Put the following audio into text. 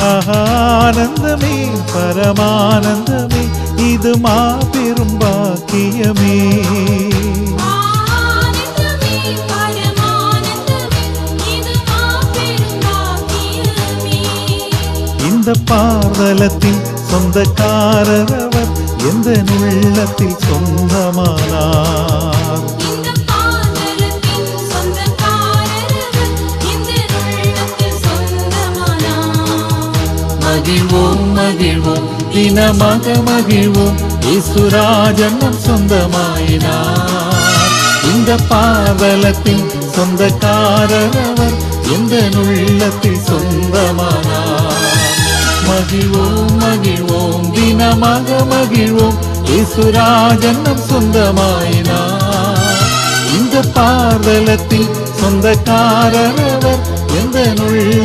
ஆனந்தமே பரமானந்தமே இது மாபெரும் பாக்கியமே. இந்த பாதலத்தின் சொந்தக்காரர் அவர் எந்த உள்ளத்தில் சொந்தமானார். மகிழ்வோம் மகிழ்வோம் தினமாக மகிழ்வோம் இயேசுராஜன் நம் சொந்தமாயினார். இந்த பாதலத்தின் சொந்தக்காரர் அவர் எந்த உள்ளத்தில் சொந்தமானார். மகிழ்வோம் மகிழ்வோம் தினமாக மகிழ்வோம் இயேசுராஜன் நம் சொந்தமாயினார். இந்த பாதலத்தில் சொந்தக்காரர் அவர் எந்த